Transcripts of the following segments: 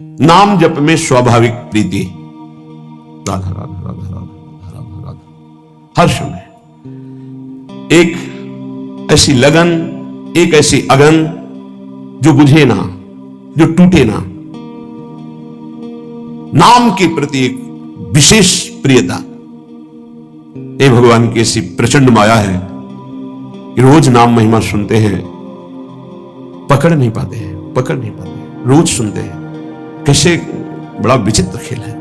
नाम जप में स्वाभाविक प्रीति, राधा राधा राधा राधा राधा राधा, हर समय एक ऐसी लगन, एक ऐसी अगन जो बुझे ना, जो टूटे ना। नाम के प्रति एक विशेष प्रियता। ये भगवान की ऐसी प्रचंड माया है कि रोज नाम महिमा सुनते हैं, पकड़ नहीं पाते हैं, पकड़ नहीं पाते, रोज सुनते हैं। कैसे बड़ा विचित्र खेल है।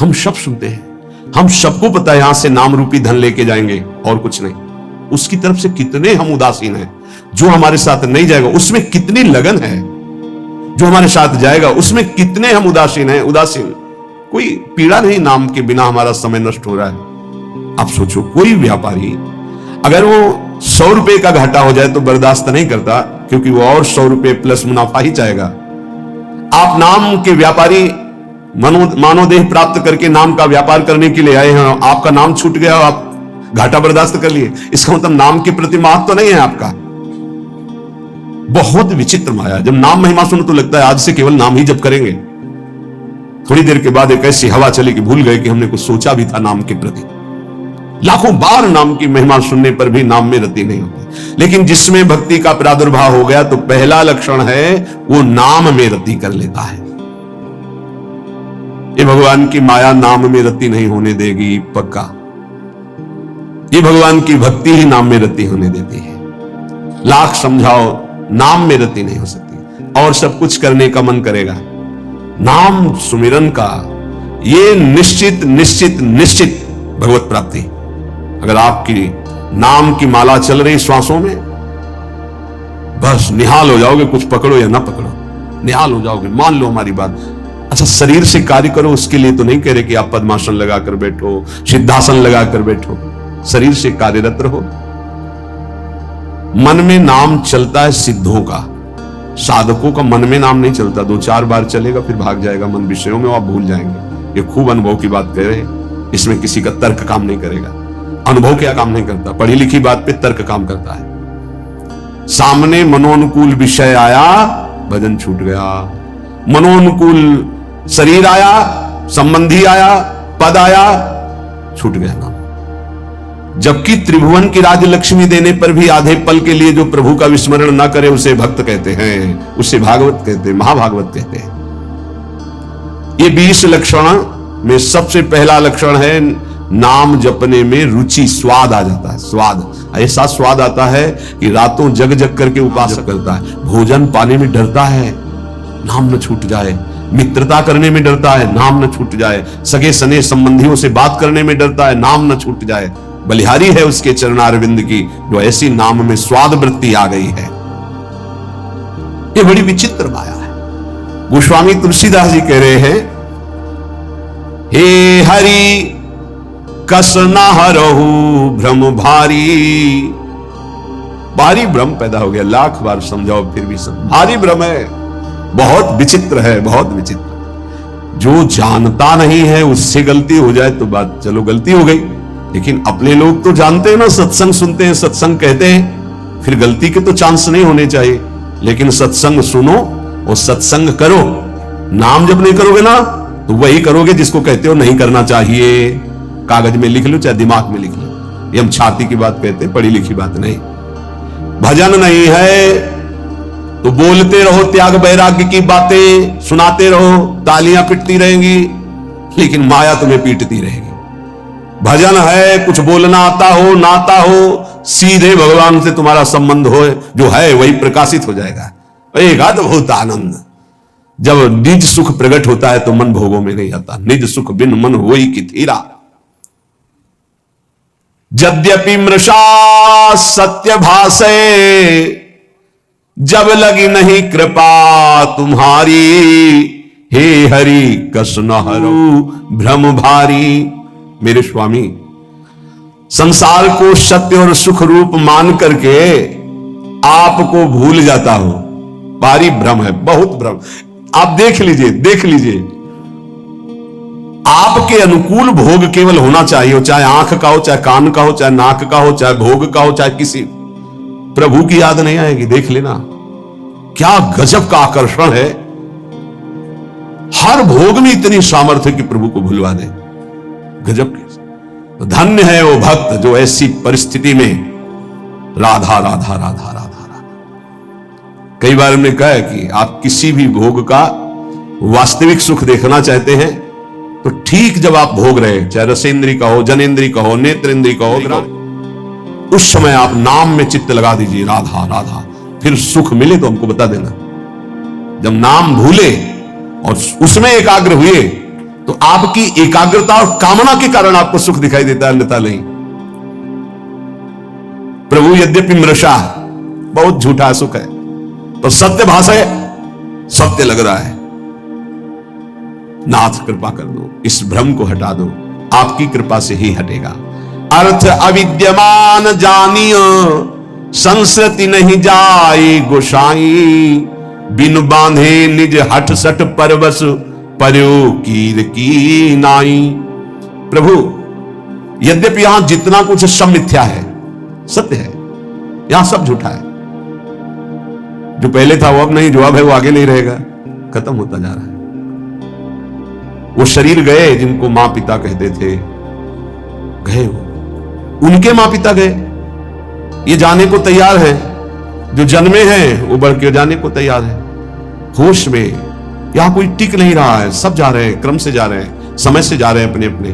हम सब सुनते हैं, हम सबको पता है यहां से नाम रूपी धन लेके जाएंगे और कुछ नहीं। उसकी तरफ से कितने हम उदासीन हैं। जो हमारे साथ नहीं जाएगा उसमें कितनी लगन है, जो हमारे साथ जाएगा उसमें कितने हम उदासीन हैं। उदासीन कोई पीड़ा नहीं, नाम के बिना हमारा समय नष्ट हो रहा है। आप सोचो, कोई व्यापारी अगर वो 100 रुपए का घाटा हो जाए तो बर्दाश्त नहीं करता, क्योंकि वो और 100 रुपए प्लस मुनाफा ही चाहेगा। आप नाम के व्यापारी मानवदेह प्राप्त करके नाम का व्यापार करने के लिए आए हैं, आपका नाम छूट गया, आप घाटा बर्दाश्त कर लिए, इसका मतलब नाम के प्रति महत्व तो नहीं है आपका। बहुत विचित्र माया। जब नाम महिमा सुनो तो लगता है आज से केवल नाम ही जप करेंगे। थोड़ी देर के बाद एक ऐसी हवा चली कि भूल गए कि हमने कुछ सोचा भी था नाम के प्रति। लाखों बार नाम की महिमा सुनने पर भी नाम में रति नहीं होती। लेकिन जिसमें भक्ति का प्रादुर्भाव हो गया तो पहला लक्षण है वो नाम में रति कर लेता है। ये भगवान की माया नाम में रति नहीं होने देगी, पक्का। ये भगवान की भक्ति ही नाम में रति होने देती है। लाख समझाओ, नाम में रति नहीं हो सकती। और सब कुछ करने का मन करेगा, नाम सुमिरन का ये निश्चित निश्चित निश्चित भगवत प्राप्ति। अगर आपकी नाम की माला चल रही श्वासों में, बस निहाल हो जाओगे। कुछ पकड़ो या ना पकड़ो, निहाल हो जाओगे। मान लो हमारी बात। अच्छा, शरीर से कार्य करो, उसके लिए तो नहीं कह रहे कि आप पद्मासन लगाकर बैठो, सिद्धासन लगाकर बैठो। शरीर से कार्यरत रहो। मन में नाम चलता है सिद्धों का, साधकों का मन में नाम नहीं चलता। 2-4 बार चलेगा फिर भाग जाएगा मन विषयों में, आप भूल जाएंगे। ये खूब अनुभव की बात कह रहे हैं, इसमें किसी का तर्क काम नहीं करेगा। अनुभव क्या काम नहीं करता, पढ़ी लिखी बात पे तर्क काम करता है। सामने मनोनुकूल विषय आया, भजन छूट गया। मनोनुकूल शरीर आया, संबंधी आया, पद आया, छूट गया नाम। जबकि त्रिभुवन की राजलक्ष्मी देने पर भी आधे पल के लिए जो प्रभु का विस्मरण ना करे उसे भक्त कहते हैं, उसे भागवत कहते हैं, महाभागवत कहते हैं। ये 20 लक्षण में सबसे पहला लक्षण है नाम जपने में रुचि, स्वाद आ जाता है। स्वाद, ऐसा स्वाद आता है कि रातों जग जग करके उपासना करता है। भोजन पाने में डरता है, नाम न छूट जाए। मित्रता करने में डरता है, नाम न छूट जाए। सगे सने संबंधियों से बात करने में डरता है, नाम न छूट जाए। बलिहारी है उसके चरणारविंद की, जो ऐसी नाम में स्वाद वृत्ति आ गई है। ये बड़ी विचित्र माया है। गोस्वामी तुलसीदास जी कह रहे हैं, हे हरि कस न हरहु भ्रम भारी। भारी भ्रम पैदा हो गया, लाख बार समझाओ फिर भी भारी भ्रम है। बहुत विचित्र है, बहुत विचित्र। जो जानता नहीं है उससे गलती हो जाए तो बात चलो गलती हो गई, लेकिन अपने लोग तो जानते हैं ना, सत्संग सुनते हैं, सत्संग कहते हैं, फिर गलती के तो चांस नहीं होने चाहिए। लेकिन सत्संग सुनो और सत्संग करो। नाम जब नहीं करोगे ना तो वही करोगे जिसको कहते हो नहीं करना चाहिए। कागज में लिख लो चाहे दिमाग में लिख लो, ये हम छाती की बात कहते हैं, पढ़ी लिखी बात नहीं। भजन नहीं है तो बोलते रहो त्याग वैराग्य की बातें, सुनाते रहो, तालियां पिटती रहेंगी, लेकिन माया तुम्हें पीटती रहेगी। भजन है कुछ बोलना आता हो ना आता हो, सीधे भगवान से तुम्हारा संबंध हो, जो है वही प्रकाशित हो जाएगा। एक अद्भुत आनंद। जब निज सुख प्रकट होता है तो मन भोगों में नहीं आता। निज सुख बिन मन होई की थीरा। यद्यपि मृषा सत्य भाषे, जब लगी नहीं कृपा तुम्हारी। हे हरि कस न हरहु भ्रम भारी। मेरे स्वामी, संसार को सत्य और सुख रूप मान करके आपको भूल जाता हो, भारी भ्रम है, बहुत भ्रम। आप देख लीजिए, देख लीजिए, आपके अनुकूल भोग केवल होना चाहिए, चाहे आंख का हो, चाहे कान का हो, चाहे नाक का हो, चाहे भोग का हो, चाहे किसी। प्रभु की याद नहीं आएगी, देख लेना। क्या गजब का आकर्षण है। हर भोग में इतनी सामर्थ्य कि प्रभु को भुलवा दे। गजब के। तो धन्य है वो भक्त जो ऐसी परिस्थिति में राधा राधा राधा राधा राधा। कई बार हमने कहा है कि आप किसी भी भोग का वास्तविक सुख देखना चाहते हैं तो ठीक जब आप भोग रहे, चाहे रसेंद्री का हो, जनेंद्री का हो, नेत्रेंद्री का हो, उस समय आप नाम में चित्त लगा दीजिए, राधा राधा। फिर सुख मिले तो हमको बता देना। जब नाम भूले और उसमें एकाग्र हुए तो आपकी एकाग्रता और कामना के कारण आपको सुख दिखाई देता है, अन्यथा नहीं। प्रभु यद्यपि मृषा, बहुत झूठा सुख है, तो सत्य भाष है, सत्य लग रहा है। नाथ कृपा कर दो, इस भ्रम को हटा दो, आपकी कृपा से ही हटेगा। अर्थ अविद्यमान जानियो, संस्कृति नहीं जाए गोसाई। बिन बांधे निज हठ सठ परवश, पर्यो कीर की नाई। प्रभु यद्यपि यहां जितना कुछ सब मिथ्या है, सत्य है, यहां सब झूठा है। जो पहले था वो अब नहीं, जो अब है वो आगे नहीं रहेगा, खत्म होता जा रहा है। वो शरीर गए जिनको मां पिता कहते थे, गए वो, उनके मां पिता गए, ये जाने को तैयार है। जो जन्मे हैं वो बढ़ के जाने को तैयार है। होश में यहां कोई टिक नहीं रहा है, सब जा रहे हैं, क्रम से जा रहे हैं, समय से जा रहे हैं अपने अपने।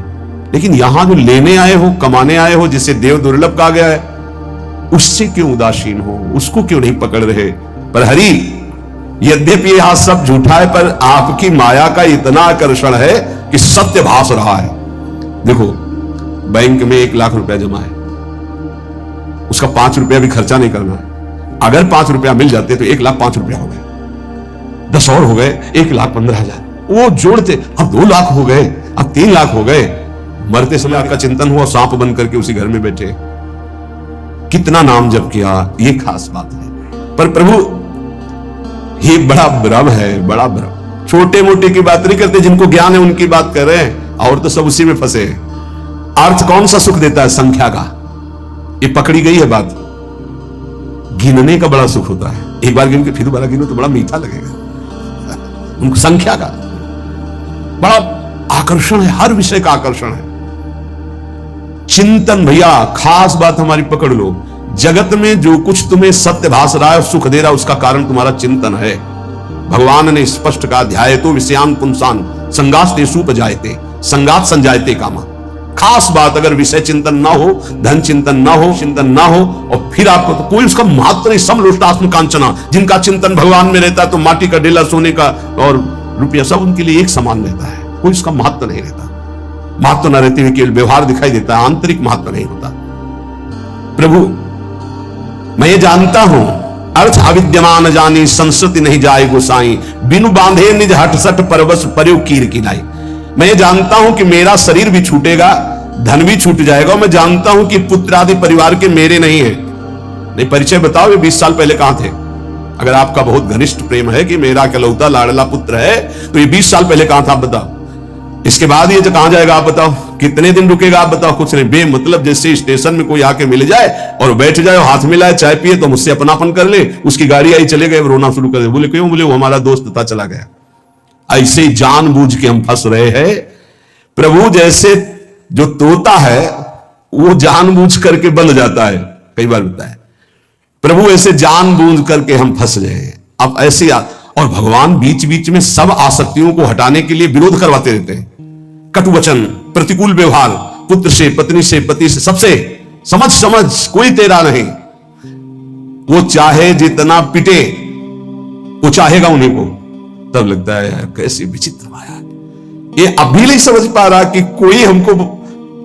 लेकिन यहां जो लेने आए हो, कमाने आए हो, जिसे देव दुर्लभ कहा गया है, उससे क्यों उदासीन हो, उसको क्यों नहीं पकड़ रहे? पर हरि, यद्यपि यहां सब झूठा है, पर आपकी माया का इतना आकर्षण है कि सत्य भास रहा है। देखो, बैंक में 1 लाख रुपया जमा है, उसका 5 रुपया भी खर्चा नहीं करना है। अगर 5 रुपया मिल जाते तो 1,05,000 रुपया हो गए, 10 और हो गए, 1,15,000, वो जोड़ते अब 2 लाख हो गए, अब 3 लाख हो गए। मरते समय आपका चिंतन हुआ, सांप बन करके उसी घर में बैठे, कितना नाम जप किया, ये खास बात है। पर प्रभु, ये बड़ा भ्रम है, बड़ा भ्रम। छोटे मोटे की बात नहीं करते, जिनको ज्ञान है उनकी बात कर रहे हैं, और तो सब उसी में फंसे हैं। अर्थ कौन सा सुख देता है? संख्या का। ये पकड़ी गई है बात। गिनने का बड़ा सुख होता है, एक बार गिन के फिर दोबारा गिनो तो बड़ा मीठा लगेगा। उनको संख्या का बड़ा आकर्षण है, हर विषय का आकर्षण है। चिंतन, भैया खास बात हमारी पकड़ लो, जगत में जो कुछ तुम्हें सत्य भास रहा है और सुख दे रहा है, उसका कारण तुम्हारा चिंतन है। भगवान ने स्पष्ट कहा, ध्यायतो विषयान पुंसान संगास्तेषु उपजायते, संगात संजायते कामा। खास बात, अगर विषय चिंतन ना हो, धन चिंतन ना हो, चिंतन ना हो, और फिर आपको तो कोई उसका महत्व नहीं। समलोष्टास्म कांचना, जिनका चिंतन भगवान में रहता है तो माटी का डेला, सोने का और रुपया सब उनके लिए एक समान रहता है, कोई उसका महत्व नहीं रहता। महत्व न रहते हुए केवल व्यवहार दिखाई देता है, आंतरिक महत्व नहीं होता। प्रभु, मैं ये जानता हूं, अर्थ अविद्यमान जानी, संस्कृति नहीं जाए गोसाई। बिनु बांधे निज हठ सठ परवश, पर्यो कीर की नाई। मैं ये जानता हूं कि मेरा शरीर भी छूटेगा, धन भी छूट जाएगा। मैं जानता हूं कि पुत्र आदि परिवार के मेरे नहीं है। नहीं, परिचय बताओ, ये 20 साल पहले कहां थे? अगर आपका बहुत घनिष्ठ प्रेम है कि मेरा इकलौता लाडला पुत्र है, तो ये 20 साल पहले कहां था आप बताओ। इसके बाद ये कहां जाएगा आप बताओ? कितने दिन रुकेगा आप बताओ? कुछ नहीं, बेमतलब जैसे स्टेशन में कोई आके मिल जाए और बैठ जाए, हाथ मिलाए, चाय पिए, तो मुझसे अपनापन कर ले, उसकी गाड़ी आई, चले गए, रोना शुरू कर दे। बोले क्यों? बोले वो हमारा दोस्त था, चला गया। ऐसे जानबूझ के हम फंस रहे हैं। प्रभु जैसे जो तोता है वो जानबूझ करके बंद जाता है, कई बार होता है। प्रभु ऐसे जानबूझ करके हम फंस गए हैं। अब ऐसे और भगवान बीच बीच में सब आसक्तियों को हटाने के लिए विरोध करवाते रहते हैं। कटु वचन, प्रतिकूल व्यवहार, पुत्र से, पत्नी से, पति से, सबसे समझ समझ कोई तेरा नहीं। वो चाहे जितना पिटे, वो चाहेगा उन्हीं को। तब लगता है यार कैसी विचित्र माया। ये अभी नहीं समझ पा रहा कि कोई हमको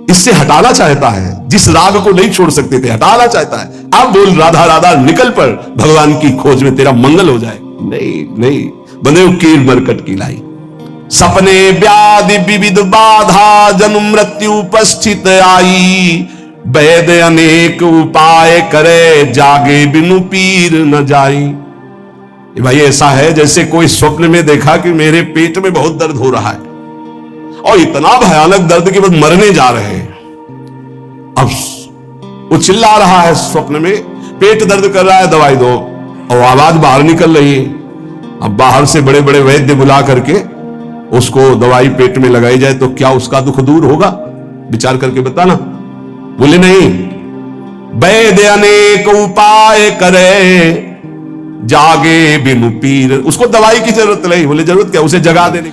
इससे हटाना चाहता है, जिस राग को नहीं छोड़ सकते थे, हटाना चाहता है। अब बोल राधा राधा, निकल पड़ भगवान की खोज में, तेरा मंगल हो जाए। नहीं नहीं, बंदे कीर मरकट की लाई। सपने व्याधि विविध बाधा, जन्म मृत्यु उपस्थित आई। वैद अनेक उपाय करे, जागे बिनु पीर न जाई। भाई ऐसा है जैसे कोई स्वप्न में देखा कि मेरे पेट में बहुत दर्द हो रहा है, और इतना भयानक दर्द कि बस मरने जा रहे हैं। अब वो चिल्ला रहा है स्वप्न में, पेट दर्द कर रहा है, दवाई दो, और आवाज बाहर निकल रही है। अब बाहर से बड़े बड़े वैद्य बुला करके उसको दवाई पेट में लगाई जाए तो क्या उसका दुख दूर होगा? विचार करके बताना। बोले नहीं, वैद्य अनेक उपाय करे, जागे बिनु पीर। उसको दवाई की जरूरत नहीं। बोले जरूरत क्या, उसे जगा देने।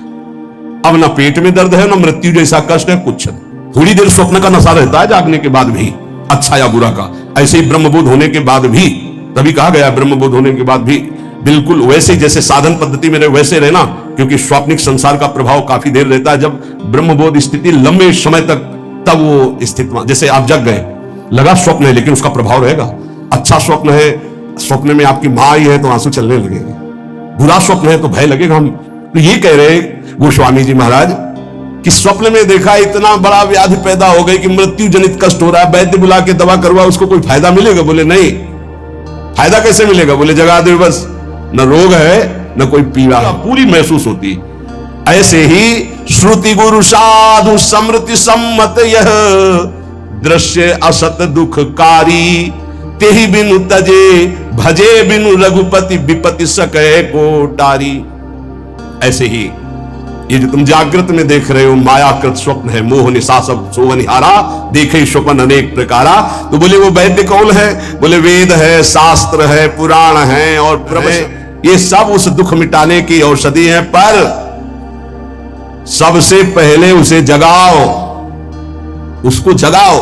अब ना पेट में दर्द है, ना मृत्यु जैसा कष्ट है, कुछ नहीं। थोड़ी देर स्वप्न का नशा रहता है जागने के बाद भी, अच्छा या बुरा का। ऐसे ही ब्रह्मबोध होने के बाद भी, तभी कहा गया ब्रह्मबोध होने के बाद भी बिल्कुल वैसे ही जैसे साधन पद्धति में रहे वैसे रहना, क्योंकि स्वाप्निक संसार का प्रभाव काफी देर रहता है। जब ब्रह्मबोध स्थिति लंबे समय तक, तब वो स्थिति, जैसे आप जग गए, लगा स्वप्न है लेकिन उसका प्रभाव रहेगा। अच्छा स्वप्न है, स्वप्न में आपकी मां आई है तो आंसू चलने लगेंगे। बुरा स्वप्न है तो भय लगेगा। हम तो ये कह रहे गोस्वामी जी महाराज कि स्वप्न में देखा इतना बड़ा व्याधि पैदा हो गई कि मृत्यु जनित कष्ट हो रहा है, वैद्य बुला के दवा करवा, उसको कोई फायदा मिलेगा? बोले नहीं। फायदा कैसे मिलेगा? बोले जगा दे बस। न रोग है न कोई पीड़ा पूरी महसूस होती। ऐसे ही श्रुति गुरु साधु समृति सम्मत यह दृश्य असत दुखकारी, तेहि बिनु तजे भजे बिनु रघुपति विपति सके को टारी। ऐसे ही ये जो तुम जागृत में देख रहे हो मायाकृत स्वप्न है, मोह निशा सब सोवनिहारा, देखे स्वप्न अनेक प्रकारा। तो बोले वो वैद्य कौन है? बोले वेद है, शास्त्र है, पुराण है और प्रवचन, ये सब उस दुख मिटाने की औषधि है। पर सबसे पहले उसे जगाओ, उसको जगाओ।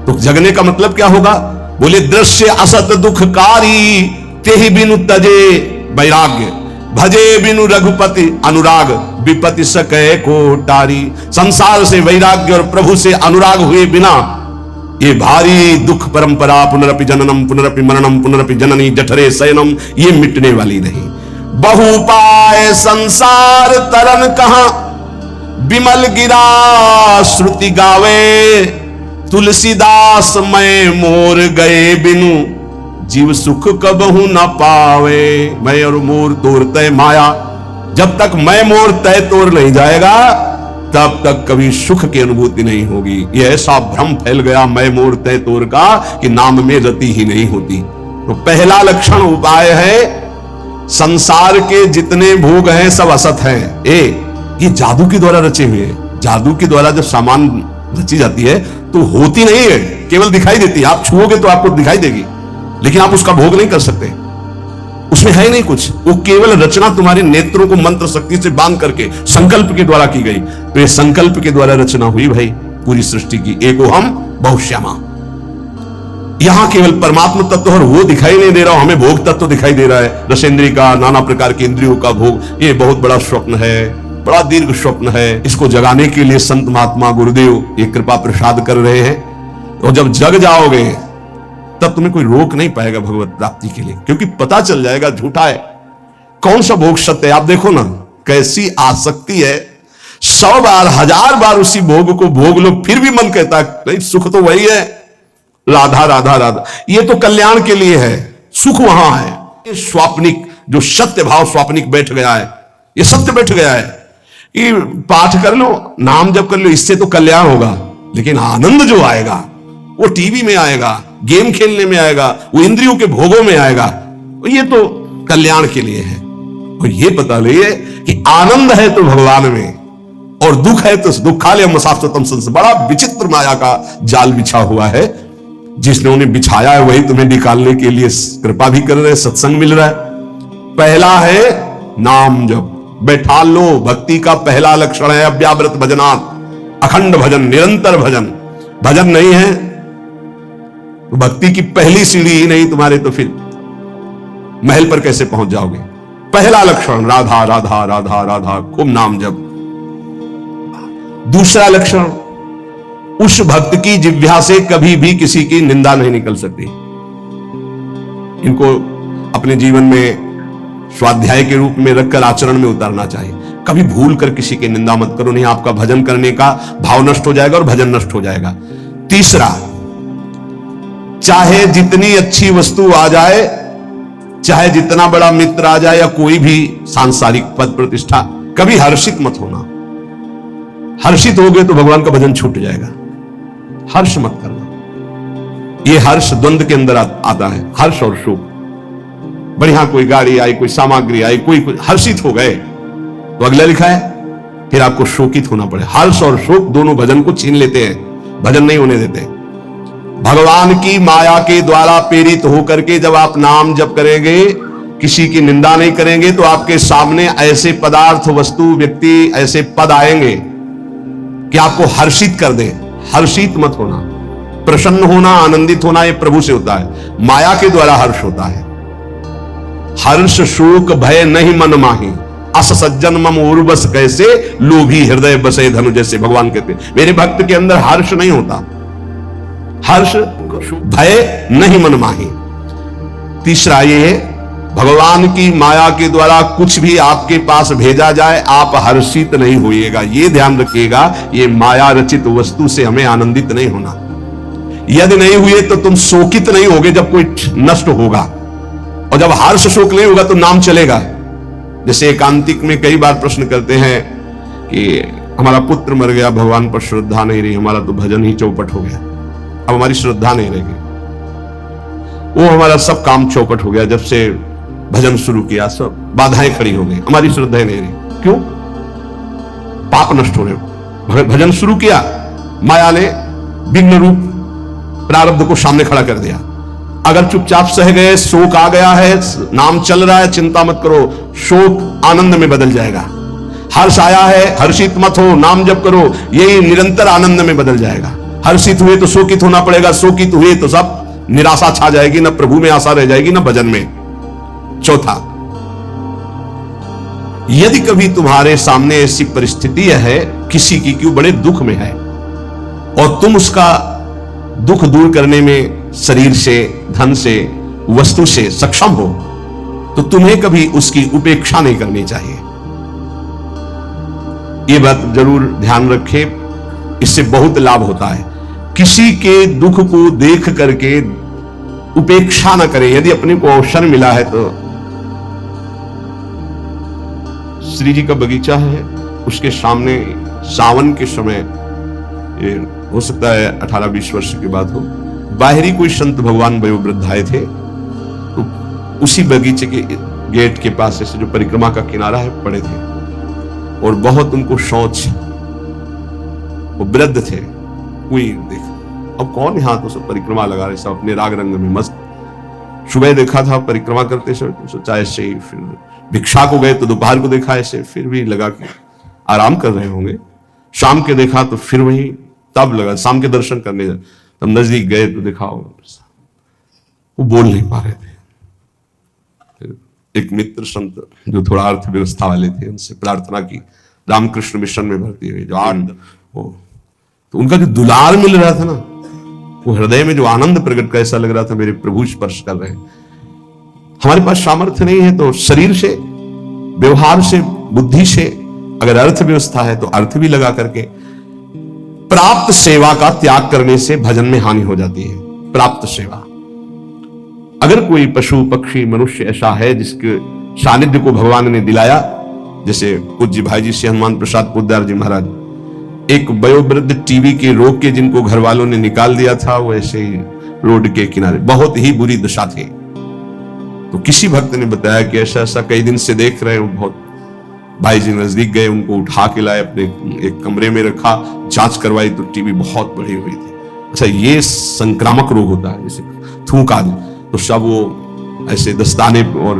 तो जगने का मतलब क्या होगा? बोले दृश्य असत दुखकारी, तेहि बिनु तजे वैराग्य, भजे बिनु रघुपति अनुराग, विपति सके को टारी। संसार से वैराग्य और प्रभु से अनुराग हुए बिना ये भारी दुख परंपरा, पुनरपि जननम पुनरपि मरणम पुनरपि जननी जठरे शयनम, ये मिटने वाली नहीं। बहु पाए संसार तरन कहां, बिमल गिरा श्रुति गावे, तुलसीदास मैं मोर गए बिनु, जीव सुख कबहू न पावे। मैं और मोर तोर तय माया, जब तक मैं मोर तय तोड़ नहीं जाएगा तब तक कभी सुख की अनुभूति नहीं होगी। यह ऐसा भ्रम फैल गया मैं मोर तय तोड़ का कि नाम में रति ही नहीं होती। तो पहला लक्षण उपाय है, संसार के जितने भोग हैं सब असत हैं। ये जादू के द्वारा रचे हुए हैं। जादू के द्वारा जब सामान रची जाती है तो होती नहीं है, केवल दिखाई देती है। आप छुओगे तो आपको दिखाई देगी, लेकिन आप उसका भोग नहीं कर सकते। उसमें है नहीं कुछ, वो केवल रचना तुम्हारे नेत्रों को मंत्र शक्ति से बांध करके संकल्प के द्वारा की गई। तो ये संकल्प के द्वारा रचना हुई भाई पूरी सृष्टि की। एको हम बहुश्यामा, यहां केवल परमात्मा तत्व और वो दिखाई नहीं दे रहा, हमें भोग तत्व दिखाई दे रहा है। रसेंद्रिय का, नाना प्रकार के इंद्रियों का भोग, ये बहुत बड़ा स्वप्न है, बड़ा दीर्घ स्वप्न है। इसको जगाने के लिए संत महात्मा गुरुदेव ये कृपा प्रसाद कर रहे हैं। और जब जग जाओगे तब तुम्हें कोई रोक नहीं पाएगा भगवत प्राप्ति के लिए, क्योंकि पता चल जाएगा झूठा है, कौन सा भोग सत्य है। आप देखो ना कैसी आसक्ति है, 100 बार 1000 बार उसी भोग को भोग लो, फिर भी मन कहता है सुख तो वही है, राधा राधा राधा। ये तो कल्याण के लिए है, सुख वहां है। ये स्वाप्निक जो सत्य भाव स्वाप्निक बैठ गया है, ये सत्य बैठ गया है कि पाठ कर लो, नाम जप कर लो, इससे तो कल्याण होगा, लेकिन आनंद जो आएगा वो टीवी में आएगा, गेम खेलने में आएगा, वो इंद्रियों के भोगों में आएगा। ये तो कल्याण के लिए है। और ये पता लिए कि आनंद है तो भगवान में, और दुख है तो दुखालयम शाश्वतम संस। बड़ा विचित्र माया का जाल बिछा हुआ है, जिसने उन्हें बिछाया है वही तुम्हें निकालने के लिए कृपा भी कर रहे, सत्संग मिल रहा है। पहला है नाम जप, बैठा लो। भक्ति का पहला लक्षण है अव्यावृत भजनात्, अखंड भजन, निरंतर भजन। भजन नहीं है तो भक्ति की पहली सीढ़ी ही नहीं तुम्हारे, तो फिर महल पर कैसे पहुंच जाओगे। पहला लक्षण राधा राधा राधा राधा, खूब नाम जप। दूसरा लक्षण, उस भक्त की जिह्वा से कभी भी किसी की निंदा नहीं निकल सकती। इनको अपने जीवन में स्वाध्याय के रूप में रखकर आचरण में उतारना चाहिए। कभी भूल कर किसी की निंदा मत करो, नहीं आपका भजन करने का भाव नष्ट हो जाएगा और भजन नष्ट हो जाएगा। तीसरा, चाहे जितनी अच्छी वस्तु आ जाए, चाहे जितना बड़ा मित्र आ जाए, या कोई भी सांसारिक पद प्रतिष्ठा, कभी हर्षित मत होना। हर्षित हो गए तो भगवान का भजन छूट जाएगा। हर्ष मत करना। ये हर्ष द्वंद्व के अंदर आता है, हर्ष और शोक। बढ़िया कोई गाड़ी आई, कोई सामग्री आई, कोई हर्षित हो गए तो अगला लिखा है फिर आपको शोकित होना पड़े। हर्ष और शोक दोनों भजन को छीन लेते हैं, भजन नहीं होने देते। भगवान की माया के द्वारा प्रेरित होकर के जब आप नाम जप करेंगे, किसी की निंदा नहीं करेंगे, तो आपके सामने ऐसे पदार्थ, वस्तु, व्यक्ति, ऐसे पद आएंगे कि आपको हर्षित कर दे। हर्षित मत होना, प्रसन्न होना, आनंदित होना ये प्रभु से होता है, माया के द्वारा हर्ष होता है। हर्ष शोक भय नहीं मन माही, अस सज्जन मम उर्वस कैसे, लोभी हृदय बसे धनु जैसे। भगवान कहते हैं मेरे भक्त के अंदर हर्ष नहीं होता, हर्ष भय नहीं मन माही। तीसरा ये है, भगवान की माया के द्वारा कुछ भी आपके पास भेजा जाए, आप हर्षित नहीं होइएगा। ये ध्यान रखिएगा, ये माया रचित वस्तु से हमें आनंदित नहीं होना। यदि नहीं हुए तो तुम शोकित नहीं होगे जब कोई नष्ट होगा, और जब हर्ष शोक नहीं होगा तो नाम चलेगा। जैसे एकांतिक में कई बार प्रश्न करते हैं कि हमारा पुत्र मर गया, भगवान पर श्रद्धा नहीं रही, हमारा तो भजन ही चौपट हो गया, अब हमारी श्रद्धा नहीं रहेगी। वो हमारा सब काम चौपट हो गया, जब से भजन शुरू किया सब बाधाएं खड़ी हो गई, हमारी श्रद्धा नहीं रही। क्यों? पाप नष्ट हो रहे। भजन शुरू किया, माया ने विघ्न रूप प्रारब्ध को सामने खड़ा कर दिया। अगर चुपचाप सह गए, शोक आ गया है, नाम चल रहा है, चिंता मत करो, शोक आनंद में बदल जाएगा। हर्ष आया है, हर्षित मत हो, नाम जप करो, यही निरंतर आनंद में बदल जाएगा। हर्षित हुए तो शोकित होना पड़ेगा, शोकित हुए तो सब निराशा छा जाएगी, ना प्रभु में आशा रह जाएगी, ना भजन में। चौथा, यदि कभी तुम्हारे सामने ऐसी परिस्थिति है किसी की कि बड़े दुख में है और तुम उसका दुख दूर करने में शरीर से, धन से, वस्तु से सक्षम हो, तो तुम्हें कभी उसकी उपेक्षा नहीं करनी चाहिए। यह बात जरूर ध्यान रखें, इससे बहुत लाभ होता है। किसी के दुख को देख करके उपेक्षा न करें। यदि अपने को अवसर मिला है तो श्री जी का बगीचा है, उसके सामने सावन के समय, हो सकता है 18-20 वर्ष की बात हो, बाहरी कोई संत भगवान वयोवृद्ध आए थे, तो उसी बगीचे के गेट के पास ऐसे जो परिक्रमा का किनारा है पड़े थे, और बहुत उनको शौच, वो वृद्ध थे। कोई देख, अब कौन यहां तो सब परिक्रमा लगा रहे, सब अपने राग रंग में मस्त। सुबह देखा था परिक्रमा करते समय, सोचा ऐसे ही, फिर भिक्षा को गए तो दोपहर को देखा ऐसे, फिर भी लगा कि आराम कर रहे होंगे। शाम के देखा तो फिर वही, तब लगा शाम के दर्शन करने, तब नजदीक गए तो देखा वो बोल नहीं पा रहे थे। फिर एक मित्र संत जो थोड़ा अर्थव्यवस्था वाले थे, उनसे प्रार्थना की, रामकृष्ण मिशन में भर्ती हुए, जो आनंद वो, तो उनका जो दुलार मिल रहा था ना, वो हृदय में जो आनंद प्रकट का, ऐसा लग रहा था मेरे प्रभु स्पर्श कर रहे हैं। हमारे पास सामर्थ्य नहीं है तो शरीर से, व्यवहार से, बुद्धि से, अगर अर्थव्यवस्था है तो अर्थ भी लगा करके, प्राप्त सेवा का त्याग करने से भजन में हानि हो जाती है। प्राप्त सेवा, अगर कोई पशु पक्षी मनुष्य ऐसा है जिसके सानिध्य को भगवान ने दिलाया, जैसे पूज्य भाई जी से हनुमान प्रसाद पोद्दार जी महाराज, एक वयोवृद्ध टीबी के रोग के जिनको घर वालों ने निकाल दिया था, वो ऐसे ही रोड के किनारे, बहुत ही बुरी दशा थी। तो किसी भक्त ने बताया कि ऐसा ऐसा कई दिन से देख रहे हो, बहुत। भाई जी नजदीक गए, उनको उठा के लाए, अपने एक कमरे में रखा, जांच करवाई तो टीबी बहुत बढ़ी हुई थी। अच्छा, ये संक्रामक रोग होता है, जैसे थूक आदि, तो सब वो ऐसे दस्ताने और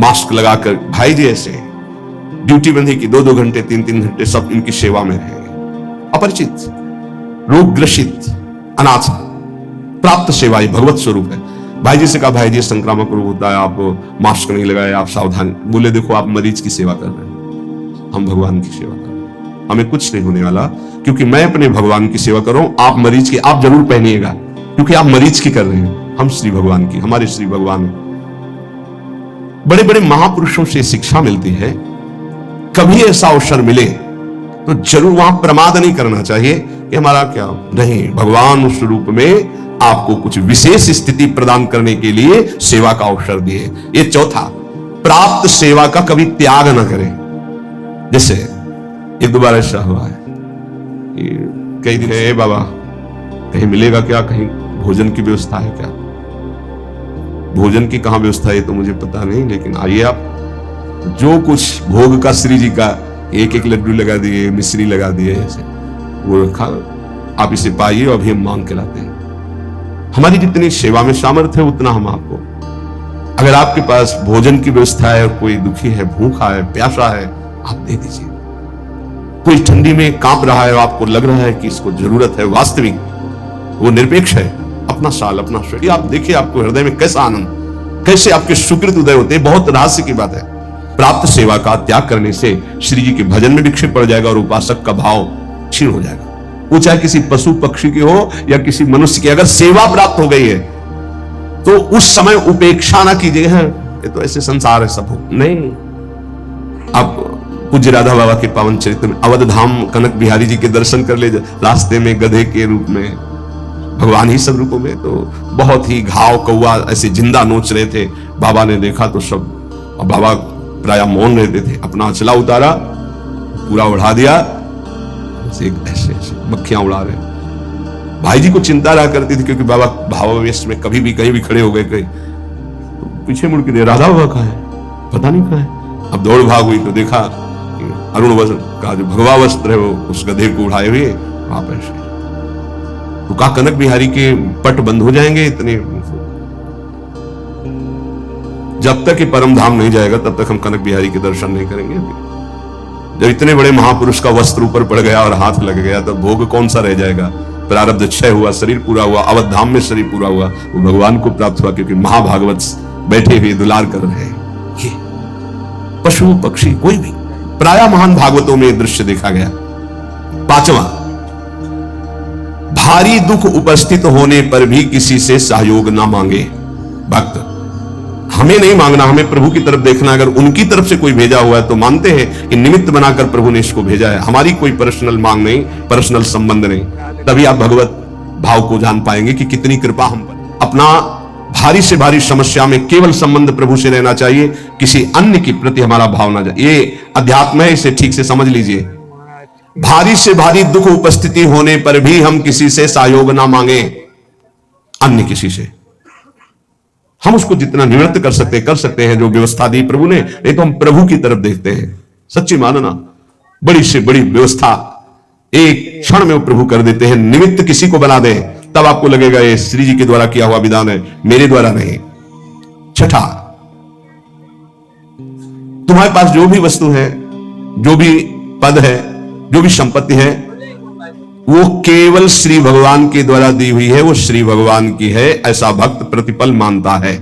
मास्क लगाकर भाई जी ऐसे ड्यूटी बंदी की, 2-2 घंटे 3-3 घंटे सब इनकी सेवा में रहेंगे। अपरिचित, रोग ग्रसित, अनाथ, प्राप्त सेवा ही भगवत स्वरूप है। भाई जी से कहा, भाई जी संक्रामक रोग होता है, आप मास्क नहीं लगाए, आप सावधान। बोले देखो आप मरीज की सेवा कर रहे हैं, हम भगवान की सेवा कर रहे हैं, हमें कुछ नहीं होने वाला, क्योंकि मैं अपने भगवान की सेवा कर रहा हूं। आप मरीज की आप जरूर पहनिएगा, क्योंकि आप मरीज की कर रहे हैं, हम श्री भगवान की, हमारे श्री भगवान है। बड़े बड़े महापुरुषों से शिक्षा मिलती है। कभी ऐसा अवसर मिले तो जरूर वहां प्रमाद नहीं करना चाहिए कि हमारा क्या नहीं, भगवान उस रूप में आपको कुछ विशेष स्थिति प्रदान करने के लिए सेवा का अवसर दिए। ये चौथा, प्राप्त सेवा का कभी त्याग न करें। जैसे एक दोबारा ऐसा हुआ है, कई दिन है बाबा, कहीं मिलेगा क्या, कहीं भोजन की व्यवस्था है क्या? भोजन की कहां व्यवस्था है तो मुझे पता नहीं, लेकिन आइए आप, जो कुछ भोग का श्री जी का एक एक लड्डू लगा दिए, मिश्री लगा दिए, ऐसे वो रखा, आप इसे पाइए और अभी हम मांग के लाते हैं। हमारी जितनी सेवा में सामर्थ्य है उतना हम आपको, अगर आपके पास भोजन की व्यवस्था है, कोई दुखी है, भूखा है, प्यासा है, आप दे दीजिए। कोई ठंडी में कांप रहा है, आपको लग रहा है कि इसको जरूरत है, वास्तविक वो निरपेक्ष है, अपना साल अपना शरीर आप देखिए, आपको हृदय में कैसा आनंद, कैसे आपके सुकृत उदय होते हैं। बहुत रहस्य की बात है। प्राप्त सेवा का त्याग करने से श्री जी के भजन में विक्षेप पड़ जाएगा और उपासक का भाव क्षीण हो जाएगा। वो चाहे किसी पशु पक्षी की हो या किसी मनुष्य की, अगर सेवा प्राप्त हो गई है तो उस समय उपेक्षा ना कीजिए, ये तो ऐसे संसार है सब हो नहीं। आप पूज्य राधा बाबा के पावन चरित्र में अवध धाम कनक बिहारी जी के दर्शन कर ले, रास्ते में गधे के रूप में, भगवान ही सब रूपों में, तो बहुत ही घाव कौवा ऐसे जिंदा नोच रहे थे। बाबा ने देखा तो सब, और बाबा प्राय मौन रहते थे, अपना अचला उतारा, पूरा उड़ा दिया, ऐसे मक्खियां उड़ा रहे। भाई जी को चिंता रहा करती थी क्योंकि बाबा भावावेश में कभी भी कहीं भी खड़े हो गए, कहीं तो पीछे मुड़ के राधा बाबा कहाँ है, पता नहीं कहाँ है। अब दौड़ भाग हुई तो देखा अरुण वस्त्र का जो भगवा वस्त्र है वो उस गधे को उड़ाए हुए वहां पर, तो कहा कनक बिहारी के पट बंद हो जाएंगे इतने, जब तक ये परम धाम नहीं जाएगा तब तक हम कनक बिहारी के दर्शन नहीं करेंगे। जब इतने बड़े महापुरुष का वस्त्र ऊपर पड़ गया और हाथ लग गया तो भोग कौन सा रह जाएगा। प्रारब्ध क्षय हुआ, शरीर पूरा हुआ, अवध धाम में शरीर पूरा हुआ, वो भगवान को प्राप्त हुआ क्योंकि महाभागवत बैठे हुए दुलार कर रहे हैं। ये पशु पक्षी कोई भी, प्राय महान भागवतों में दृश्य देखा गया। पांचवा, भारी दुख उपस्थित होने पर भी किसी से सहयोग ना मांगे। भक्त हमें नहीं मांगना, हमें प्रभु की तरफ देखना। अगर उनकी तरफ से कोई भेजा हुआ है तो मानते हैं कि निमित्त बनाकर प्रभु ने इसको भेजा है, हमारी कोई पर्सनल मांग नहीं, पर्सनल संबंध नहीं। तभी आप भगवत भाव को जान पाएंगे कि कितनी कृपा हम पर। अपना भारी से भारी समस्या में केवल संबंध प्रभु से रहना चाहिए, किसी अन्य के प्रति हमारा भाव ना जाए। ये अध्यात्म है, इसे ठीक से समझ लीजिए। भारी से भारी दुख उपस्थिति होने पर भी हम किसी से सहयोग ना मांगे, अन्य किसी से। हम उसको जितना निवृत्त कर सकते हैं जो व्यवस्था दी प्रभु ने, नहीं तो हम प्रभु की तरफ देखते हैं। सच्ची मानना, बड़ी से बड़ी व्यवस्था एक क्षण में वो प्रभु कर देते हैं। निमित्त किसी को बना दे तब आपको लगेगा ये श्री जी के द्वारा किया हुआ विधान है, मेरे द्वारा नहीं। छठा, तुम्हारे पास जो भी वस्तु है, जो भी पद है, जो भी संपत्ति है, वो केवल श्री भगवान के द्वारा दी हुई है, वो श्री भगवान की है, ऐसा भक्त प्रतिपल मानता है।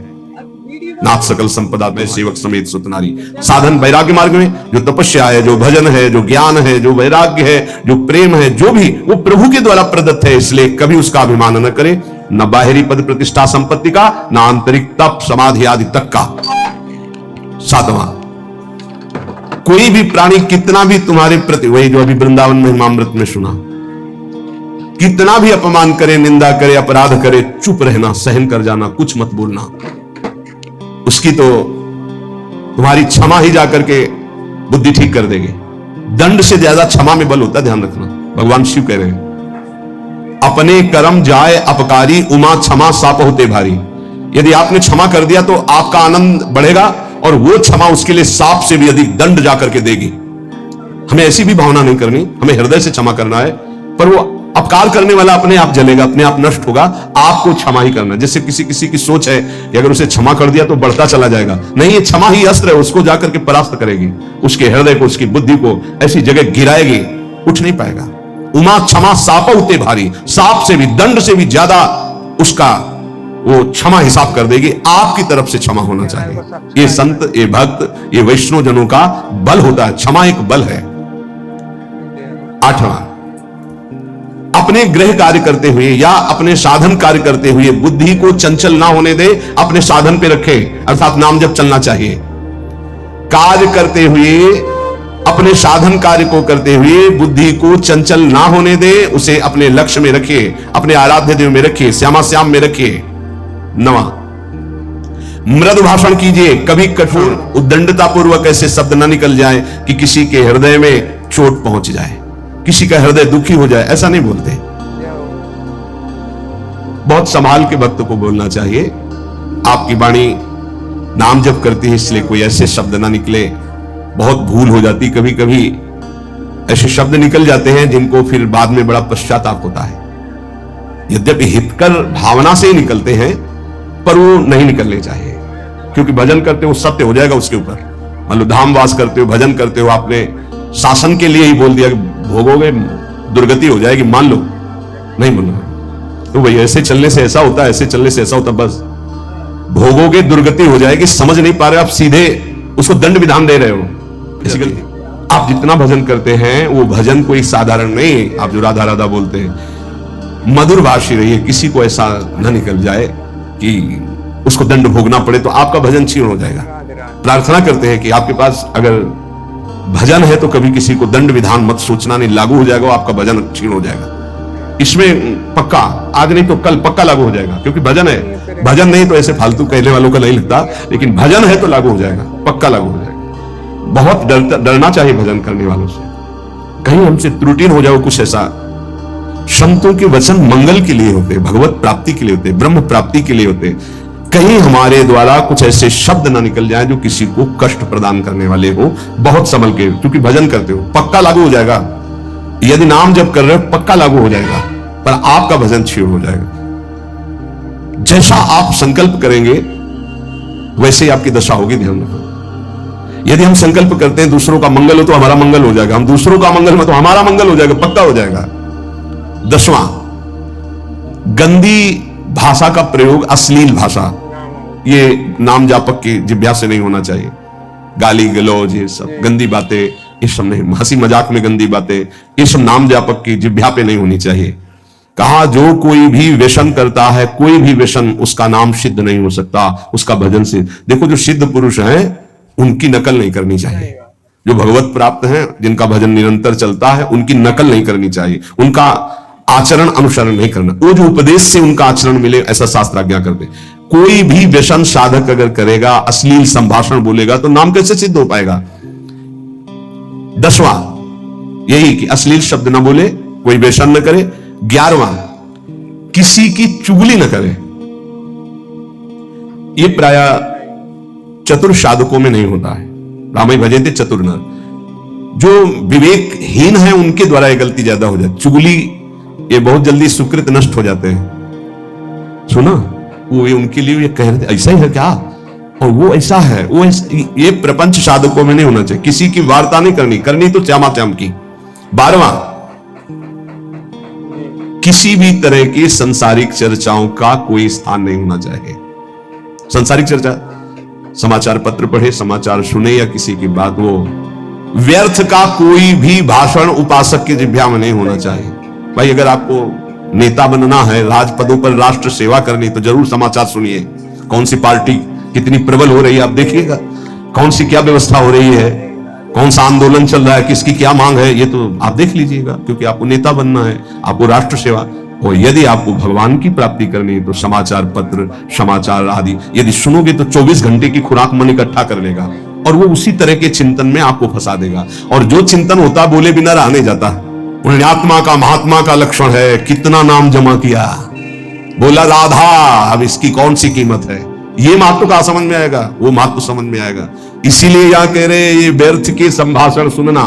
नाथ सकल संपदा में सेवक समेत सुतनारी। साधन वैराग्य मार्ग में जो तपस्या है, जो भजन है, जो ज्ञान है, जो वैराग्य है, जो प्रेम है, जो भी वो प्रभु के द्वारा प्रदत्त है, इसलिए कभी उसका अभिमान न करे, न बाहरी पद प्रतिष्ठा संपत्ति का, न आंतरिक तप समाधि आदि तक का। सातवां, कोई भी प्राणी कितना भी तुम्हारे प्रति, वही जो अभी वृंदावन महिमामृत में सुना, कितना भी अपमान करे, निंदा करे, अपराध करे, चुप रहना, सहन कर जाना, कुछ मत बोलना। उसकी तो तुम्हारी क्षमा ही जाकर के बुद्धि ठीक कर देगी। दंड से ज्यादा क्षमा में बल होता है, ध्यान रखना। भगवान शिव कह रहे हैं, अपने कर्म जाए अपकारी, उमा क्षमा साप होते भारी। यदि आपने क्षमा कर दिया तो आपका आनंद बढ़ेगा और वो क्षमा उसके लिए साप से भी अधिक दंड जाकर के देगी। हमें ऐसी भी भावना नहीं करनी, हमें हृदय से क्षमा करना है, पर वो अपकार करने वाला अपने आप जलेगा, अपने आप नष्ट होगा। आपको क्षमा ही करना। जैसे किसी की सोच है कि अगर उसे क्षमा कर दिया तो बढ़ता चला जाएगा, नहीं, ये क्षमा ही अस्त्र है, उसको जाकर के परास्त करेगी, उसके हृदय को, उसकी बुद्धि को ऐसी जगह गिराएगी, उठ नहीं पाएगा। उमा क्षमा साप उते भारी, सांप से भी, दंड से भी ज्यादा उसका वो क्षमा हिसाब कर देगी। आपकी तरफ से क्षमा होना चाहिए। ये संत, ये भक्त, ये वैष्णव जनों का बल होता है, क्षमा एक बल है। आठवां, अपने गृह कार्य करते हुए या अपने साधन कार्य करते हुए बुद्धि को चंचल ना होने दे, अपने साधन पे रखे, अर्थात नाम जप चलना चाहिए। कार्य करते हुए, अपने साधन कार्य को करते हुए बुद्धि को चंचल ना होने दे, उसे अपने लक्ष्य में रखिए, अपने आराध्य देव में रखिए, श्यामा श्याम में रखिए। नवा, मृदु भाषण कीजिए, कभी कठोर उद्दंडता पूर्वक ऐसे शब्द न निकल जाए कि किसी के हृदय में चोट पहुंच जाए, किसी का हृदय दुखी हो जाए, ऐसा नहीं बोलते। बहुत संभाल के भक्त को बोलना चाहिए। आपकी वाणी नाम जप करती है, इसलिए कोई ऐसे शब्द ना निकले, बहुत भूल हो जाती। कभी कभी ऐसे शब्द निकल जाते हैं जिनको फिर बाद में बड़ा पश्चाताप होता है। यद्यपि हितकर भावना से ही निकलते हैं, पर वो नहीं निकलने चाहिए, क्योंकि भजन करते हो सत्य हो जाएगा उसके ऊपर। मान लो धामवास करते हो, भजन करते हो, आपने शासन के लिए ही बोल दिया कि भोगोगे दुर्गति हो जाएगी, मान लो, नहीं बोलो तो भाई ऐसे चलने से ऐसा होता है, ऐसे चलने से ऐसा होता, बस भोगोगे दुर्गति हो जाएगी। समझ नहीं पा रहे आप, सीधे उसको दंड विधान दे रहे हो। बेसिकली आप जितना भजन करते हैं वो भजन कोई साधारण नहीं। आप जो राधा राधा बोलते हैं, मधुर भाषी रहिए, किसी को ऐसा न निकल जाए कि उसको दंड भोगना पड़े, तो आपका भजन क्षीण हो जाएगा। प्रार्थना करते हैं कि आपके पास अगर भजन है तो कभी किसी को दंड विधान मत सोचना, नहीं लागू हो जाएगा, आपका भजन क्षीण हो जाएगा। इसमें पक्का, आज नहीं तो कल पक्का लागू हो जाएगा, क्योंकि भजन है। भजन नहीं तो ऐसे फालतू कहने वालों का नहीं लगता, लेकिन भजन है तो लागू हो जाएगा, पक्का लागू हो जाएगा। बहुत डरना चाहिए भजन करने वालों से, कहीं हमसे त्रुटि हो जाए कुछ ऐसा। संतों के वचन मंगल के लिए होते, भगवत प्राप्ति के लिए होते, ब्रह्म प्राप्ति के लिए होते। कहीं हमारे द्वारा कुछ ऐसे शब्द ना निकल जाए जो किसी को कष्ट प्रदान करने वाले हो। बहुत संभल के, क्योंकि भजन करते हो, पक्का लागू हो जाएगा। यदि नाम जप कर रहे हो पक्का लागू हो जाएगा, पर आपका भजन क्षीण हो जाएगा। जैसा आप संकल्प करेंगे वैसे ही आपकी दशा होगी, ध्यान रखो। यदि हम संकल्प करते हैं दूसरों का मंगल हो तो हमारा मंगल हो जाएगा, हम दूसरों का मंगल में तो हमारा मंगल हो जाएगा, पक्का हो जाएगा। 10वां, गंदी भाषा का प्रयोग, अश्लील भाषा, ये नाम जापक की जिह्वा से नहीं होना चाहिए। गाली गलौज, ये सब गंदी बातें, ये सब नहीं। हंसी मजाक में गंदी बातें, ये सब नाम जापक की जिह्वा पे नहीं होनी चाहिए। कहा जो कोई भी व्यसन करता है, कोई भी व्यसन, उसका नाम सिद्ध नहीं हो सकता, उसका भजन से। देखो जो सिद्ध पुरुष हैं उनकी नकल नहीं करनी चाहिए। जो भगवत प्राप्त हैं, जिनका भजन निरंतर चलता है, उनकी नकल नहीं करनी चाहिए, उनका आचरण अनुसरण नहीं करना। वो जो उपदेश से उनका आचरण मिले, ऐसा शास्त्र आज्ञा करते। कोई भी व्यसन साधक अगर करेगा, अश्लील संभाषण बोलेगा, तो नाम कैसे सिद्ध हो पाएगा। 10वां यही कि अश्लील शब्द ना बोले, कोई व्यसन न करे। 11वां, किसी की चुगली न करे। ये प्राय चतुर साधकों में नहीं होता है। रामाय भजे थे चतुर नर, जो विवेकहीन है उनके द्वारा ये गलती ज्यादा हो जाती। चुगली, ये बहुत जल्दी सुकृत नष्ट हो जाते हैं। सुना वो ये उनके लिए ये कह रहे थे, ऐसा ही है क्या, और वो ऐसा है, वो ये प्रपंच साधकों में नहीं होना चाहिए। किसी की वार्ता नहीं करनी, करनी तो श्यामा श्याम की। 12वां, किसी भी तरह की संसारिक चर्चाओं का कोई स्थान नहीं होना चाहिए। संसारिक चर्चा, समाचार पत्र पढ़े, समाचार सुने या किसी की बात, वो व्यर्थ का कोई भी भाषण उपासक की जिह्वा में नहीं होना चाहिए। भाई अगर आपको नेता बनना है, राजपदों पर राष्ट्र सेवा करनी, तो जरूर समाचार सुनिए। कौन सी पार्टी कितनी प्रबल हो रही है आप देखिएगा, कौन सी क्या व्यवस्था हो रही है, कौन सा आंदोलन चल रहा है, किसकी क्या मांग है, ये तो आप देख लीजिएगा, क्योंकि आपको नेता बनना है, आपको राष्ट्र सेवा। और यदि आपको भगवान की प्राप्ति करनी है तो समाचार पत्र, समाचार आदि यदि सुनोगे तो 24 घंटे की खुराक मन इकट्ठा कर लेगा, और वो उसी तरह के चिंतन में आपको फंसा देगा। और जो चिंतन होता बोले बिना रह नहीं जाता। पुण्यात्मा का, महात्मा का लक्षण है, कितना नाम जमा किया, बोला राधा, अब इसकी कौन सी कीमत है। ये महत्व का समझ में आएगा, वो महत्व समझ में आएगा। इसीलिए यहां कह रहे ये व्यर्थ के संभाषण सुनना,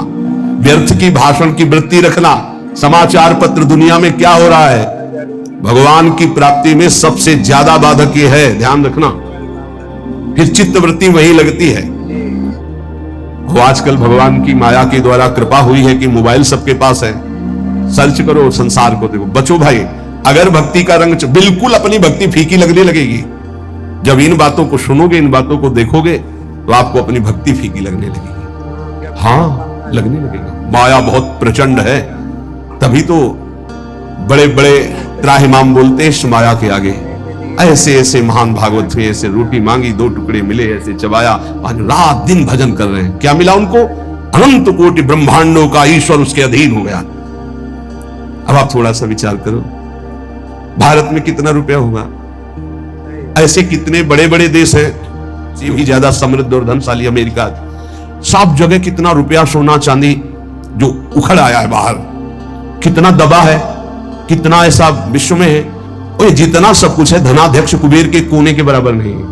व्यर्थ की भाषण की वृत्ति रखना। समाचार पत्र दुनिया में क्या हो रहा है, भगवान की प्राप्ति में सबसे ज्यादा बाधक ये है, ध्यान रखना। फिर चित्त वृत्ति वही लगती है। वो आजकल भगवान की माया के द्वारा कृपा हुई है कि मोबाइल सबके पास है, सर्च करो संसार को, देखो। बचो भाई, अगर भक्ति का रंग, बिल्कुल अपनी भक्ति फीकी लगने लगेगी। जब इन बातों को सुनोगे, इन बातों को देखोगे, तो आपको अपनी भक्ति फीकी लगने लगेगी। हाँ, लगने लगेगा। माया बहुत प्रचंड है, तभी तो बड़े बड़े त्राहिमाम बोलते हैं इस माया के आगे। ऐसे ऐसे महान भागवत थे, ऐसे रोटी मांगी 2 टुकड़े मिले, ऐसे चबाया, आज रात दिन भजन कर रहे हैं। क्या मिला उनको? अनंत कोटि ब्रह्मांडों का ईश्वर उसके अधीन हो गया। अब आप थोड़ा सा विचार करो, भारत में कितना रुपया होगा? ऐसे कितने बड़े बड़े देश हैं, भी ज्यादा समृद्ध और धनशाली अमेरिका, सब जगह कितना रुपया, सोना चांदी जो उखड़ आया है बाहर, कितना दबा है, कितना ऐसा विश्व में है। और जितना सब कुछ है, धनाध्यक्ष कुबेर के कोने के बराबर नहीं है।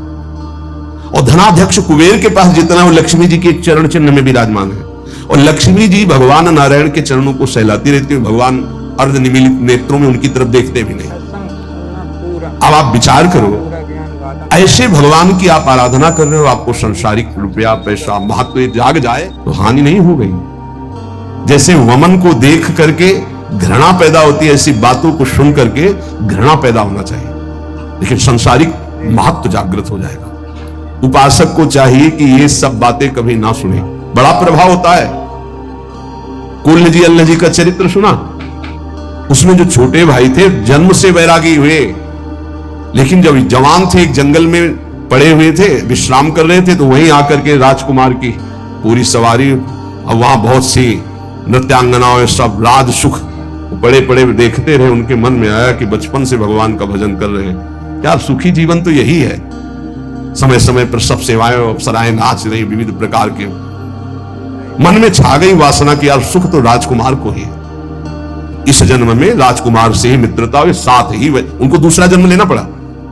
और धनाध्यक्ष कुबेर के पास जितना, वो लक्ष्मी जी के एक चरण चिन्ह में विराजमान है। और लक्ष्मी जी भगवान नारायण के चरणों को सहलाती रहती है, भगवान अर्ध निमीलित नेत्रों में उनकी तरफ देखते भी नहीं। अब आप विचार करो, ऐसे भगवान की आप आराधना कर रहे हो, आपको संसारिक रुपया पैसा महत्व जाग जाए तो हानि नहीं हो गई। जैसे वमन को देख करके घृणा पैदा होती है, ऐसी बातों को सुन करके घृणा पैदा होना चाहिए, लेकिन संसारिक महत्व जागृत हो जाएगा। उपासक को चाहिए कि ये सब बातें कभी ना सुने, बड़ा प्रभाव होता है। कुल्ल जी अल्लाह जी का चरित्र सुना, उसमें जो छोटे भाई थे जन्म से वैरागी हुए, लेकिन जब जवान थे एक जंगल में पड़े हुए थे, विश्राम कर रहे थे, तो वहीं आकर के राजकुमार की पूरी सवारी, और वहां बहुत सी नृत्यांगनाओं सब राज सुख पड़े पड़े देखते रहे। उनके मन में आया कि बचपन से भगवान का भजन कर रहे हैं, यार सुखी जीवन तो यही है। समय समय पर सब सेवाएं अप्सराएं नाच रही, विविध प्रकार के। मन में छा गई वासना की यार सुख तो राजकुमार को ही है, इस जन्म में राजकुमार से ही मित्रता हुई, साथ ही उनको दूसरा जन्म लेना पड़ा,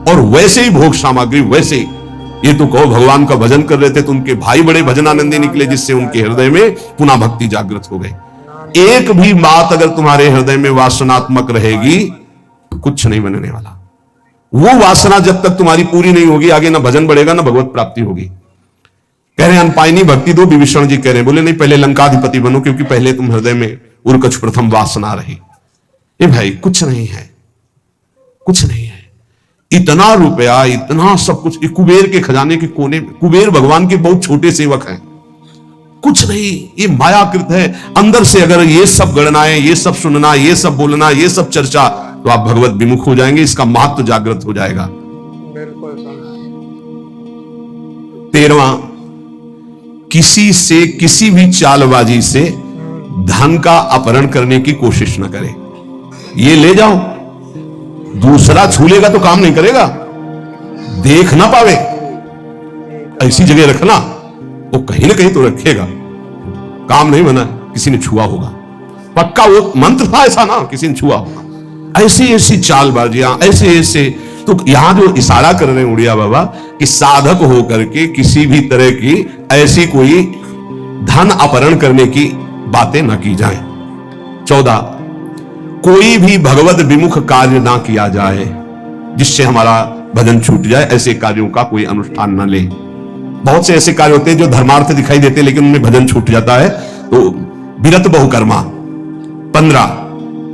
और वैसे ही भोग सामग्री वैसे ही। ये तो कहो भगवान का भजन कर रहे थे तो उनके भाई बड़े भजनानंदी निकले, जिससे उनके हृदय में पुनः भक्ति जागृत हो गई। एक भी बात अगर तुम्हारे हृदय में वासनात्मक रहेगी तो कुछ नहीं बनने वाला। वो वासना जब तक तुम्हारी पूरी नहीं होगी, आगे ना भजन बढ़ेगा ना भगवत प्राप्ति होगी। कह रहे अनपायनी भक्ति दो, विभीषण जी कह रहे, बोले नहीं पहले लंकाधिपति बनो, क्योंकि पहले तुम हृदय में उर्कच प्रथम वासना रही। ये भाई कुछ नहीं है, कुछ नहीं है। इतना रुपया, इतना सब कुछ, कुबेर के खजाने के कोने में, कुबेर भगवान के बहुत छोटे सेवक हैं, कुछ नहीं, ये मायाकृत है। अंदर से अगर ये सब गणनाएं, ये सब सुनना, ये सब बोलना, ये सब चर्चा, तो आप भगवत विमुख हो जाएंगे, इसका महत्व जागृत हो जाएगा। 13वां, किसी से किसी भी चालबाजी से धन का अपहरण करने की कोशिश न करें। ये ले जाओ, दूसरा छू लेगा तो काम नहीं करेगा, देख ना पावे, ऐसी जगह रखना, वो कहीं ना कहीं तो रखेगा, काम नहीं बना, किसी ने छुआ होगा, पक्का वो मंत्र था ऐसा ना, किसी ने छुआ होगा। ऐसी ऐसी चालबाजियां, ऐसे ऐसे, तो यहां जो इशारा कर रहे हैं उड़िया बाबा कि साधक होकर के किसी भी तरह की ऐसी कोई धन अपहरण करने की बातें ना की जाएं। 14, कोई भी भगवत विमुख कार्य ना किया जाए जिससे हमारा भजन छूट जाए, ऐसे कार्यों का कोई अनुष्ठान ना ले। बहुत से ऐसे कार्य होते हैं जो धर्मार्थ दिखाई देते हैं लेकिन उनमें भजन छूट जाता है, तो विरत बहुकर्मा। 15,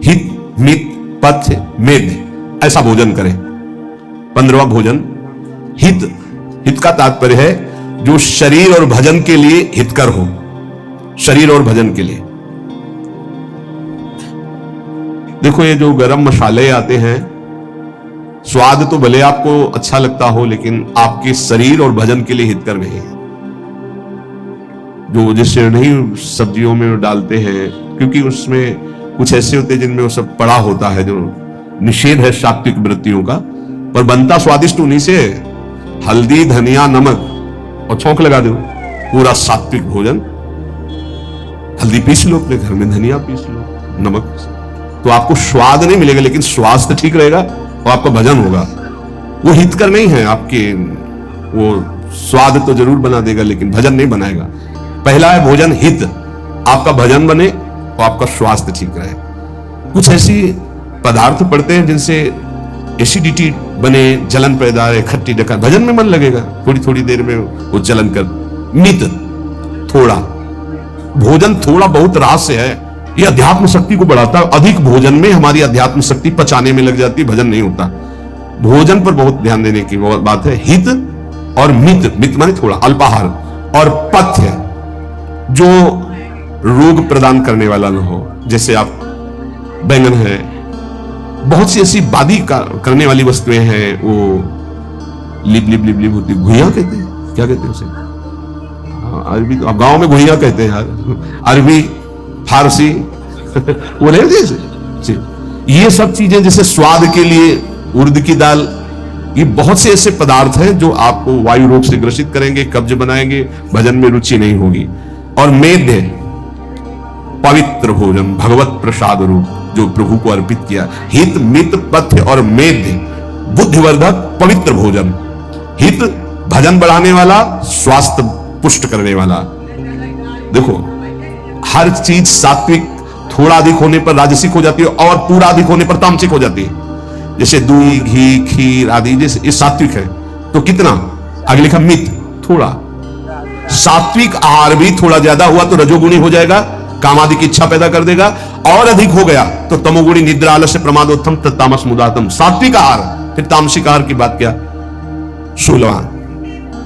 हित मित पथ्य मेद, ऐसा भोजन करें। 15वां भोजन हित, हित का तात्पर्य है जो शरीर और भजन के लिए हितकर हो, शरीर और भजन के लिए। देखो ये जो गरम मसाले आते हैं, स्वाद तो भले आपको अच्छा लगता हो लेकिन आपके शरीर और भजन के लिए हितकर नहीं है। जो जैसे नहीं सब्जियों में डालते हैं, क्योंकि उसमें कुछ ऐसे होते हैं जिनमें वो सब पड़ा होता है, जो निषेध है सात्विक वृत्तियों का, पर बनता स्वादिष्ट उन्हीं से। हल्दी धनिया नमक और छौंक लगा दो, पूरा सात्विक भोजन। हल्दी पीस लो अपने घर में, धनिया पीस लो, नमक, तो आपको स्वाद नहीं मिलेगा लेकिन स्वास्थ्य ठीक रहेगा और आपका भजन होगा। वो हितकर नहीं है आपके, वो स्वाद तो जरूर बना देगा लेकिन भजन नहीं बनाएगा। पहला है भोजन हित, आपका भजन बने और आपका स्वास्थ्य ठीक रहे। कुछ ऐसी पदार्थ पड़ते हैं जिनसे एसिडिटी बने, जलन पैदा है, खट्टी डका, भजन में मन लगेगा, थोड़ी थोड़ी देर में वो जलन कर। मित, थोड़ा भोजन, थोड़ा बहुत रहस्य है, ये अध्यात्म शक्ति को बढ़ाता है। अधिक भोजन में हमारी अध्यात्म शक्ति पचाने में लग जाती है, भजन नहीं होता। भोजन पर बहुत ध्यान देने की बात है। हित और मित, मित माने थोड़ा, अल्पाहार। और पथ्य, जो रोग प्रदान करने वाला न हो, जैसे आप बैंगन है, बहुत सी ऐसी बादी करने वाली वस्तुएं हैं, वो लिप लिप लिप लिप होती, घुइया कहते हैं, क्या कहते हैं उसे, अरबी, तो गांव में घुइया कहते हैं यार, अरबी फारसी वो नहीं होती। ये सब चीजें जैसे स्वाद के लिए उर्द की दाल, ये बहुत से ऐसे पदार्थ हैं जो आपको वायु रोग से ग्रसित करेंगे, कब्ज बनाएंगे, भजन में रुचि नहीं होगी। और मेध, पवित्र भोजन, भगवत प्रसाद रूप जो प्रभु को अर्पित किया। हित मित पथ्य और मेध, बुद्धिवर्धक पवित्र भोजन। हित भजन बढ़ाने वाला, स्वास्थ्य पुष्ट करने वाला। देखो हर चीज सात्विक थोड़ा अधिक होने पर राजसिक हो जाती है और पूरा अधिक होने पर तामसिक हो जाती है। जैसे दूध, घी, खीर आदि जैसे ये सात्विक है तो कितना, आगे लिखा मित, थोड़ा। सात्विक आहार भी थोड़ा ज्यादा हुआ तो रजोगुणी हो जाएगा, कामादि की इच्छा पैदा कर देगा, और अधिक हो गया तो तमोगुणी, निद्रा, आलस्य, प्रमादोत्थम, तामस मुदातम। सात्विक आहार, फिर तामसिक आहार की बात क्या। 16वां,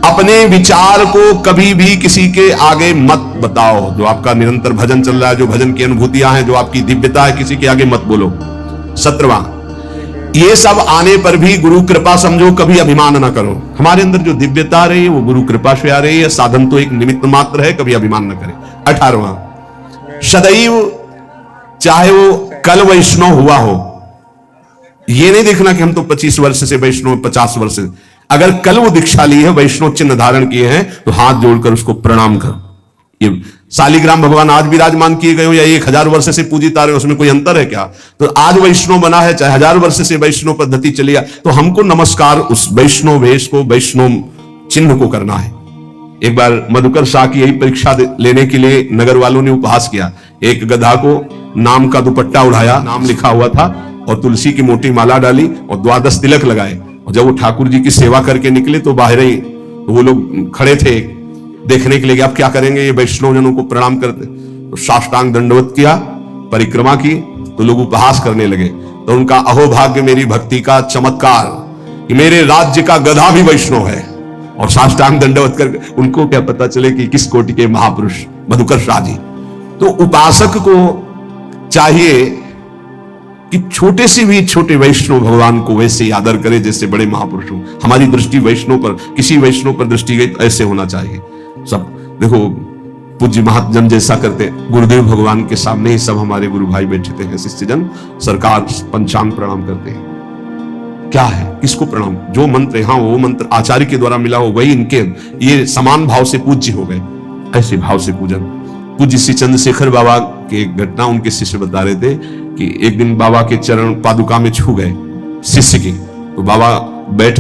अपने विचार को कभी भी किसी के आगे मत बताओ। जो आपका निरंतर भजन चल रहा है, जो भजन की अनुभूतियां हैं, जो आपकी दिव्यता है, किसी के आगे मत बोलो। 17वां, ये सब आने पर भी गुरु कृपा समझो, कभी अभिमान ना करो। हमारे अंदर जो दिव्यता आ रही है वो गुरु कृपा से आ रही है, साधन तो एक निमित्त मात्र है, कभी अभिमान ना करें। 18वां, सदैव चाहे वो कल वैष्णव हुआ हो, ये नहीं देखना कि हम तो 25 वर्ष से वैष्णव, 50 वर्ष से, अगर कल वो दीक्षा ली है, वैष्णव चिन्ह धारण किए हैं, तो हाथ जोड़कर उसको प्रणाम करो। ये शालिग्राम भगवान आज विराजमान किए गए हो या 1000 वर्ष से पूजित आ रहे हो, उसमें कोई अंतर है क्या। तो आज वैष्णव बना है, चाहे 1000 वर्ष से वैष्णव पद्धति चली है, तो हमको नमस्कार उस वैष्णव वेश को, वैष्णव चिन्ह को करना है। एक बार मधुकर शाह की यही परीक्षा लेने के लिए नगर वालों ने उपहास किया। एक गधा को नाम का दुपट्टा उड़ाया, नाम लिखा हुआ था, और तुलसी की मोटी माला डाली और 12 तिलक लगाए, और जब वो ठाकुर जी की सेवा करके निकले तो बाहर ही तो वो लोग खड़े थे देखने के लिए, आप क्या करेंगे, ये वैष्णव जनों को प्रणाम करते। तो साष्टांग दंडवत किया, परिक्रमा की, तो लोग उपहास करने लगे। तो उनका अहोभाग्य मेरी भक्ति का चमत्कार कि मेरे राज्य का गधा भी वैष्णव है, और साष्टांग दंडवत करके उनको क्या पता चले कि किस कोटि के महापुरुष मधुकर शाह जी। तो उपासक को चाहिए कि छोटे से भी छोटे वैष्णव भगवान को वैसे ही आदर करे जैसे बड़े महापुरुष हो। हमारी दृष्टि वैष्णव पर, किसी वैष्णव पर दृष्टि गई तो ऐसे होना चाहिए। सब देखो पूज्य महात्म जैसा करते, गुरुदेव भगवान के सामने ही सब हमारे गुरु भाई बैठे हैं, शिष्यजन सरकार पंचांग प्रणाम करते हैं। क्या है, किसको प्रणाम, जो मंत्र, हाँ वो मंत्र आचार्य के द्वारा मिला हो वही इनके, ये समान भाव से पूज्य हो गए, ऐसे भाव से पूजन। पूज्य श्री चंद्रशेखर बाबा की एक घटना उनके शिष्य बता रहे थे कि एक दिन बाबा के चरण पादुका में छू गए शिष्य की, तो बाबा बैठ